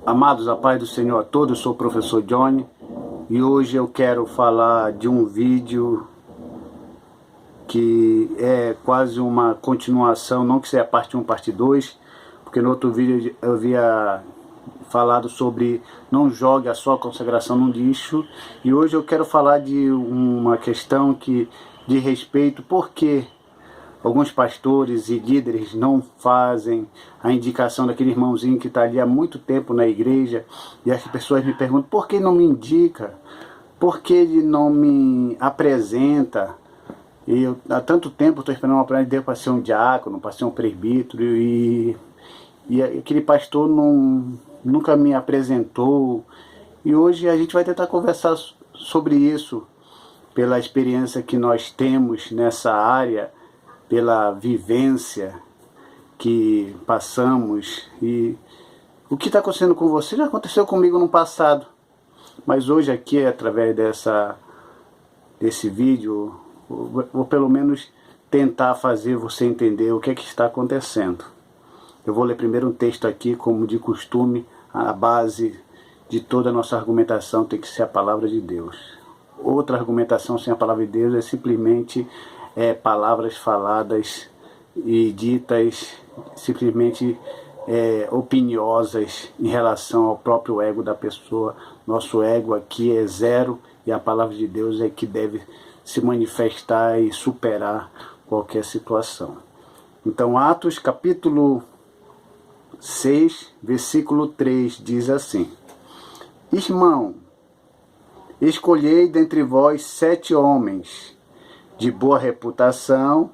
Amados, a paz do Senhor a todos, eu sou o professor Johnny e hoje eu quero falar de um vídeo que é quase uma continuação, não que seja parte 1, parte 2, porque no outro vídeo eu havia falado sobre não jogue a sua consagração no lixo, e hoje eu quero falar de uma questão que de respeito, porque alguns pastores e líderes não fazem a indicação daquele irmãozinho que está ali há muito tempo na igreja, e as pessoas me perguntam, por que não me indica? Por que ele não me apresenta? E eu, há tanto tempo, estou esperando uma palavra de Deus para ser um diácono, para ser um presbítero, e aquele pastor nunca me apresentou. E hoje a gente vai tentar conversar sobre isso, pela experiência que nós temos nessa área, pela vivência que passamos. E o que está acontecendo com você já aconteceu comigo no passado, mas hoje aqui, através desse vídeo, vou pelo menos tentar fazer você entender o que é que está acontecendo. Eu vou ler primeiro um texto aqui, como de costume. A base de toda a nossa argumentação tem que ser a palavra de Deus. Outra argumentação sem a palavra de Deus é simplesmente palavras faladas e ditas, simplesmente opiniosas em relação ao próprio ego da pessoa. Nosso ego aqui é zero e a palavra de Deus é que deve se manifestar e superar qualquer situação. Então, Atos capítulo 6, versículo 3 diz assim: Irmão, escolhei dentre vós 7 homens de boa reputação,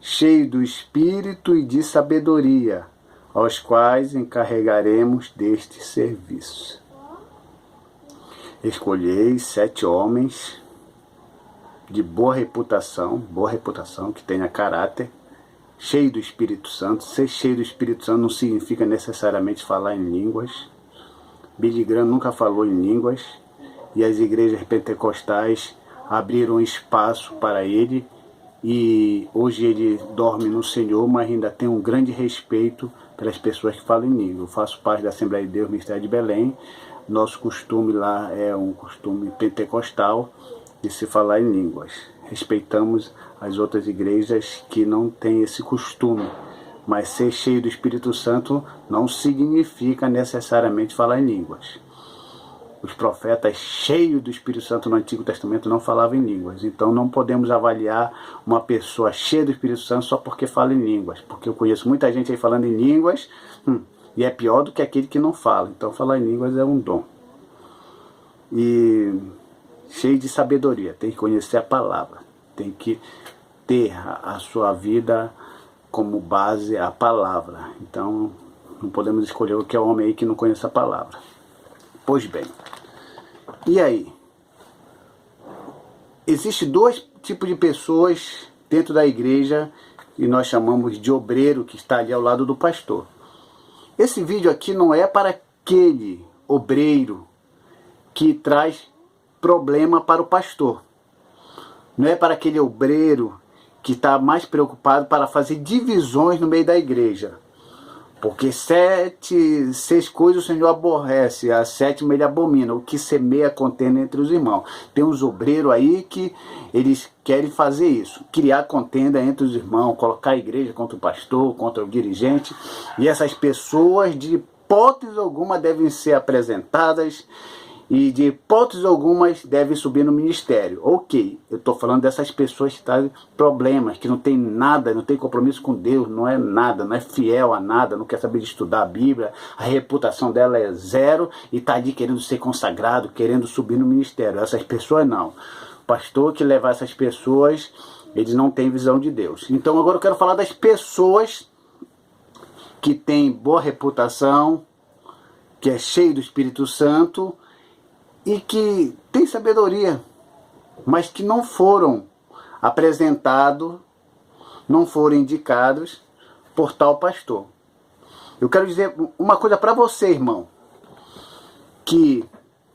cheios do espírito e de sabedoria, aos quais encarregaremos deste serviço. Escolhei 7 homens de boa reputação, que tenha caráter, cheio do Espírito Santo. Ser cheio do Espírito Santo não significa necessariamente falar em línguas. Billy Graham nunca falou em línguas, e as igrejas pentecostais abriram espaço para ele, e hoje ele dorme no Senhor, mas ainda tem um grande respeito pelas pessoas que falam em língua. Eu faço parte da Assembleia de Deus, Ministério de Belém. Nosso costume lá é um costume pentecostal de se falar em línguas. Respeitamos as outras igrejas que não têm esse costume, mas ser cheio do Espírito Santo não significa necessariamente falar em línguas. Os profetas cheios do Espírito Santo no Antigo Testamento não falavam em línguas. Então não podemos avaliar uma pessoa cheia do Espírito Santo só porque fala em línguas. Porque eu conheço muita gente aí falando em línguas, e é pior do que aquele que não fala. Então falar em línguas é um dom. E cheio de sabedoria, tem que conhecer a palavra. Tem que ter a sua vida como base a palavra. Então não podemos escolher o que é homem aí que não conhece a palavra. Pois bem, e aí? Existem 2 tipos de pessoas dentro da igreja, que nós chamamos de obreiro, que está ali ao lado do pastor. Esse vídeo aqui não é para aquele obreiro que traz problema para o pastor. Não é para aquele obreiro que está mais preocupado para fazer divisões no meio da igreja. Porque 6 coisas o Senhor aborrece, a 7ª ele abomina, o que semeia contenda entre os irmãos. Tem uns obreiros aí que eles querem fazer isso, criar contenda entre os irmãos, colocar a igreja contra o pastor, contra o dirigente. E essas pessoas, de hipótese alguma, devem ser apresentadas, e de hipótese algumas devem subir no ministério. Ok, eu estou falando dessas pessoas que têm problemas, que não tem nada, não tem compromisso com Deus, não é nada, não é fiel a nada, não quer saber de estudar a Bíblia, a reputação dela é zero e está ali querendo ser consagrado, querendo subir no ministério. Essas pessoas não. O pastor que levar essas pessoas, eles não têm visão de Deus. Então agora eu quero falar das pessoas que têm boa reputação, que é cheio do Espírito Santo, e que tem sabedoria, mas que não foram apresentados, não foram indicados por tal pastor. Eu quero dizer uma coisa para você, irmão, que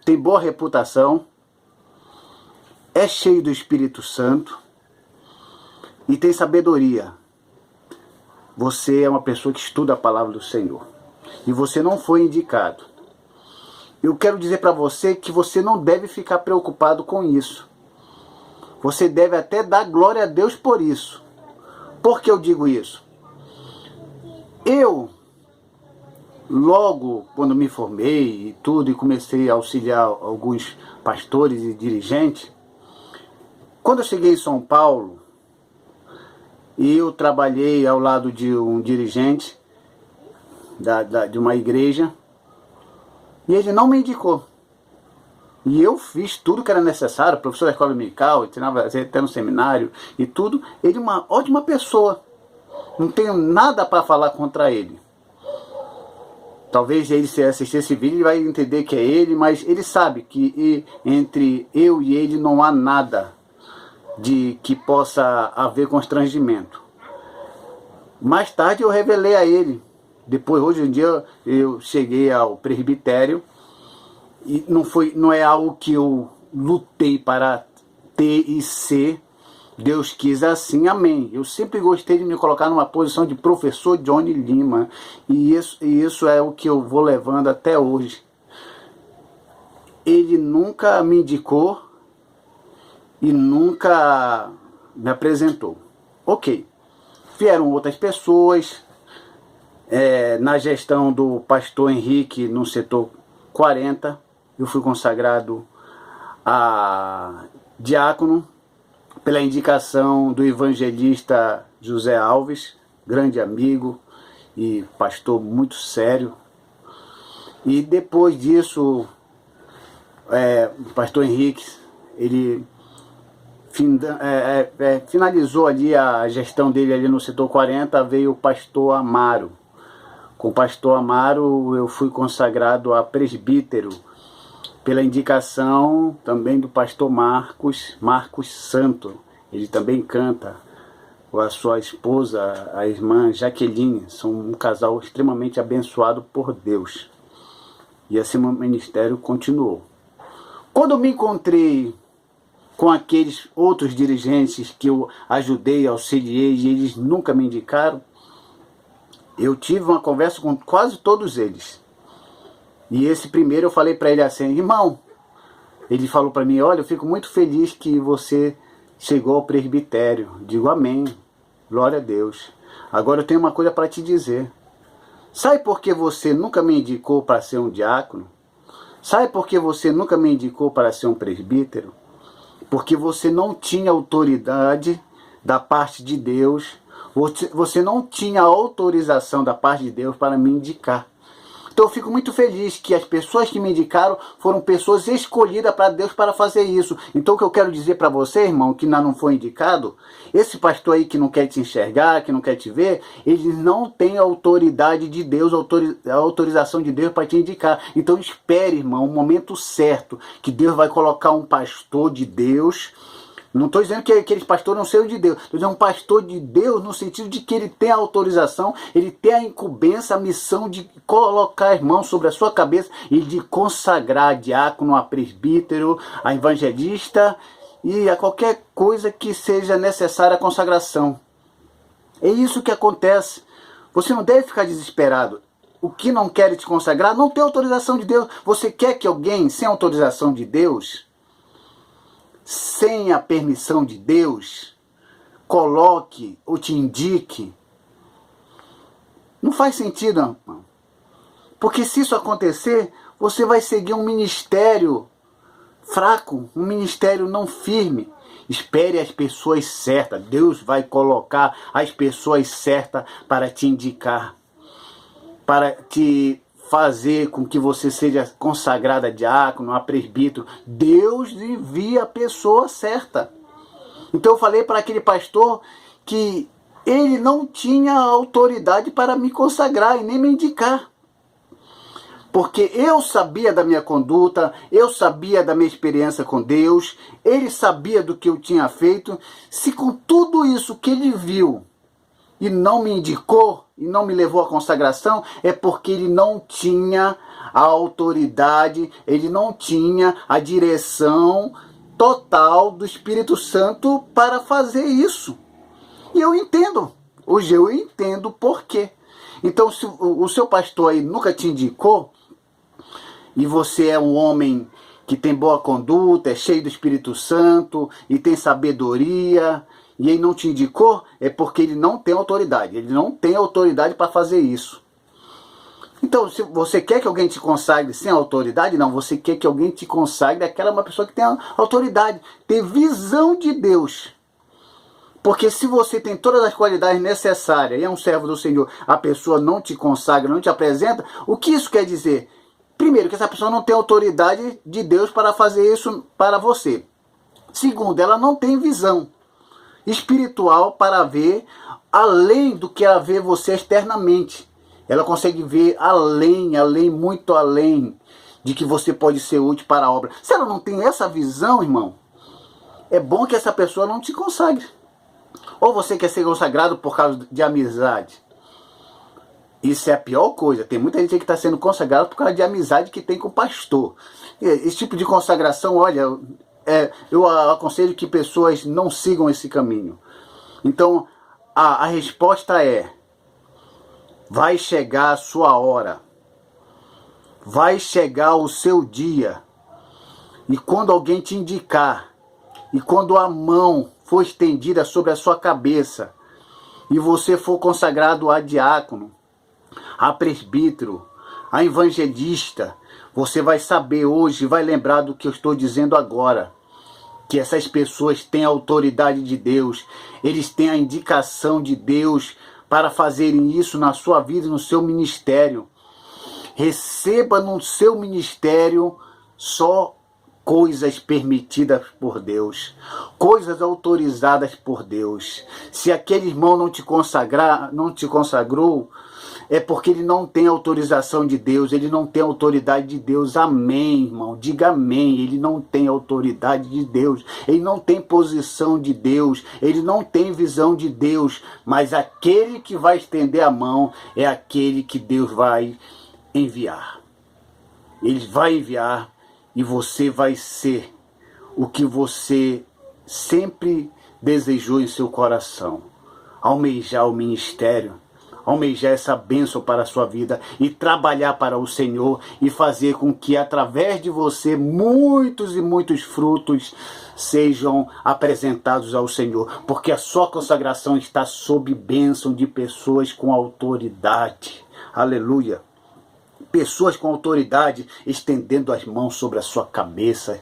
tem boa reputação, é cheio do Espírito Santo e tem sabedoria. Você é uma pessoa que estuda a palavra do Senhor e você não foi indicado. eu quero dizer para você que você não deve ficar preocupado com isso. Você deve até dar glória a Deus por isso. Por que eu digo isso? Eu, logo quando me formei e tudo, e comecei a auxiliar alguns pastores e dirigentes, quando eu cheguei em São Paulo, eu trabalhei ao lado de um dirigente de uma igreja, e ele não me indicou. E eu fiz tudo que era necessário, professor da escola dominical, ensinava até no seminário e tudo. Ele é uma ótima pessoa. Não tenho nada para falar contra ele. Talvez ele, se assistir esse vídeo, ele vai entender que é ele, mas ele sabe que entre eu e ele não há nada de que possa haver constrangimento. Mais tarde eu revelei a ele. Depois, hoje em dia, eu cheguei ao presbitério. E não é algo que eu lutei para ter e ser. Deus quis assim, amém. Eu sempre gostei de me colocar numa posição de professor Johnny Lima. E isso é o que eu vou levando até hoje. Ele nunca me indicou e nunca me apresentou. Ok. Vieram outras pessoas. Na gestão do pastor Henrique, no setor 40, eu fui consagrado a diácono pela indicação do evangelista José Alves, grande amigo e pastor muito sério. E depois disso, o pastor Henrique, ele finalizou ali a gestão dele ali no setor 40, veio o pastor Amaro. Com o pastor Amaro eu fui consagrado a presbítero pela indicação também do pastor Marcos Santo. Ele também canta, com a sua esposa, a irmã Jaqueline. São um casal extremamente abençoado por Deus. E assim o ministério continuou. Quando eu me encontrei com aqueles outros dirigentes que eu ajudei, auxiliei e eles nunca me indicaram, eu tive uma conversa com quase todos eles. E esse primeiro eu falei para ele assim: irmão, ele falou para mim: olha, eu fico muito feliz que você chegou ao presbitério. Digo amém, glória a Deus. Agora eu tenho uma coisa para te dizer. Sabe por que você nunca me indicou para ser um diácono? Sabe por que você nunca me indicou para ser um presbítero? Porque você não tinha autoridade da parte de Deus. Você não tinha autorização da parte de Deus para me indicar. Então eu fico muito feliz que as pessoas que me indicaram foram pessoas escolhidas para Deus para fazer isso. Então o que eu quero dizer para você, irmão, que ainda não foi indicado, esse pastor aí que não quer te enxergar, que não quer te ver, ele não tem a autoridade de Deus, a autorização de Deus para te indicar. Então espere, irmão, o momento certo, que Deus vai colocar um pastor de Deus. Não estou dizendo que aqueles pastores não sejam de Deus. Estou dizendo um pastor de Deus no sentido de que ele tem a autorização, ele tem a incumbência, a missão de colocar as mãos sobre a sua cabeça e de consagrar a diácono, a presbítero, a evangelista e a qualquer coisa que seja necessária a consagração. É isso que acontece. Você não deve ficar desesperado. O que não quer te consagrar não tem autorização de Deus. Você quer que alguém sem autorização de Deus, sem a permissão de Deus, coloque ou te indique? Não faz sentido, irmão. Porque se isso acontecer, você vai seguir um ministério fraco, um ministério não firme. Espere as pessoas certas. Deus vai colocar as pessoas certas para te indicar, para te fazer com que você seja consagrado a diácono, a presbítero. Deus envia a pessoa certa. Então eu falei para aquele pastor que ele não tinha autoridade para me consagrar e nem me indicar. Porque eu sabia da minha conduta, eu sabia da minha experiência com Deus, ele sabia do que eu tinha feito. Se com tudo isso que ele viu e não me indicou, e não me levou à consagração, é porque ele não tinha a autoridade, ele não tinha a direção total do Espírito Santo para fazer isso. E eu entendo, hoje eu entendo por quê. Então, se o seu pastor aí nunca te indicou, e você é um homem que tem boa conduta, é cheio do Espírito Santo e tem sabedoria, e ele não te indicou, é porque ele não tem autoridade. Ele não tem autoridade para fazer isso. Então, se você quer que alguém te consagre sem autoridade, não, você quer que alguém te consagre, aquela é uma pessoa que tem autoridade, tem visão de Deus. Porque se você tem todas as qualidades necessárias e é um servo do Senhor, a pessoa não te consagra, não te apresenta, o que isso quer dizer? Primeiro, que essa pessoa não tem autoridade de Deus para fazer isso para você. Segundo, ela não tem visão espiritual para ver além do que ela vê você externamente. Ela consegue ver além, muito além de que você pode ser útil para a obra. Se ela não tem essa visão, irmão, é bom que essa pessoa não te consagre. Ou você quer ser consagrado por causa de amizade. Isso é a pior coisa. Tem muita gente que está sendo consagrado por causa de amizade que tem com o pastor. Esse tipo de consagração, olha, eu aconselho que pessoas não sigam esse caminho. Então, a resposta é: vai chegar a sua hora. Vai chegar o seu dia. E quando alguém te indicar, e quando a mão for estendida sobre a sua cabeça, e você for consagrado a diácono, a presbítero, a evangelista, você vai saber hoje, vai lembrar do que eu estou dizendo agora, que essas pessoas têm a autoridade de Deus, eles têm a indicação de Deus para fazerem isso na sua vida, no seu ministério. Receba no seu ministério só coisas permitidas por Deus, coisas autorizadas por Deus. Se aquele irmão não te consagrou, é porque ele não tem autorização de Deus, ele não tem autoridade de Deus. Amém, irmão, diga amém. Ele não tem autoridade de Deus, ele não tem posição de Deus, ele não tem visão de Deus, mas aquele que vai estender a mão é aquele que Deus vai enviar. Ele vai enviar e você vai ser o que você sempre desejou em seu coração. Almejar o ministério, almejar essa bênção para a sua vida e trabalhar para o Senhor e fazer com que através de você muitos e muitos frutos sejam apresentados ao Senhor, porque a sua consagração está sob bênção de pessoas com autoridade. Aleluia! Pessoas com autoridade estendendo as mãos sobre a sua cabeça,